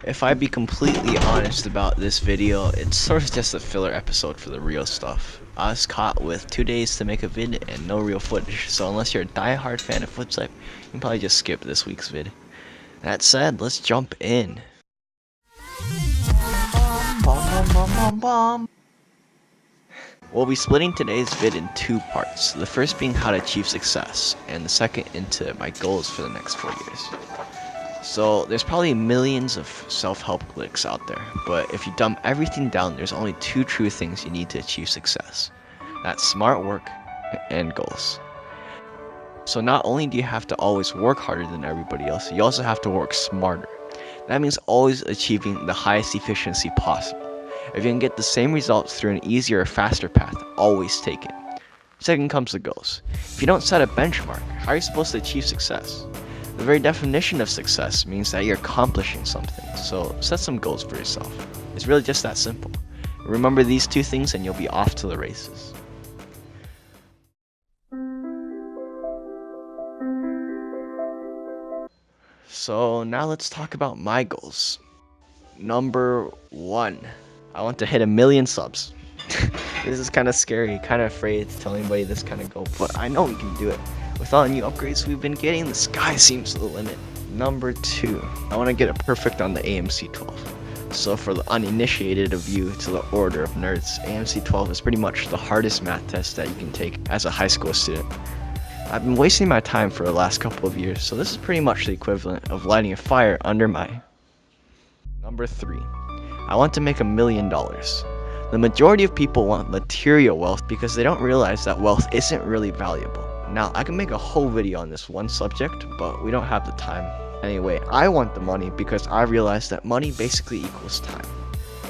If I be completely honest about this video, it's sort of just a filler episode for the real stuff. I was caught with 2 days to make a vid and no real footage, so unless you're a die-hard fan of Flipside, you can probably just skip this week's vid. That said, let's jump in. We'll be splitting today's vid in 2 parts, the first being how to achieve success, and the second into my goals for the next 4 years. So there's probably millions of self-help clicks out there, but if you dumb everything down, there's only 2 true things you need to achieve success. That's smart work and goals. So not only do you have to always work harder than everybody else, you also have to work smarter. That means always achieving the highest efficiency possible. If you can get the same results through an easier or faster path, always take it. Second comes the goals. If you don't set a benchmark, how are you supposed to achieve success? The very definition of success means that you're accomplishing something, so set some goals for yourself. It's really just that simple. Remember these 2 things and you'll be off to the races. So now let's talk about my goals. Number 1, I want to hit 1 million subs. This is kind of scary, kind of afraid to tell anybody this kind of goal, but I know we can do it. With all the new upgrades we've been getting, the sky seems the limit. Number 2, I want to get it perfect on the AMC 12. So for the uninitiated of you to the order of nerds, AMC 12 is pretty much the hardest math test that you can take as a high school student. I've been wasting my time for the last couple of years, so this is pretty much the equivalent of lighting a fire under my... Number 3, I want to make $1 million. The majority of people want material wealth because they don't realize that wealth isn't really valuable. Now, I can make a whole video on this one subject, but we don't have the time. Anyway, I want the money because I realized that money basically equals time.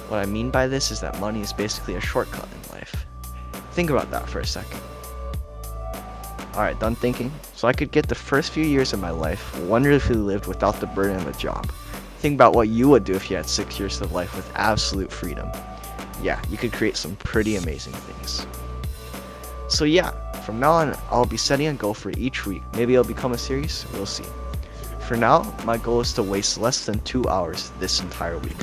What I mean by this is that money is basically a shortcut in life. Think about that for a second. Alright, done thinking? So I could get the first few years of my life wonderfully lived without the burden of a job. Think about what you would do if you had 6 years of life with absolute freedom. Yeah, you could create some pretty amazing things. So yeah, from now on, I'll be setting a goal for each week. Maybe it'll become a series, we'll see. For now, my goal is to waste less than 2 hours this entire week.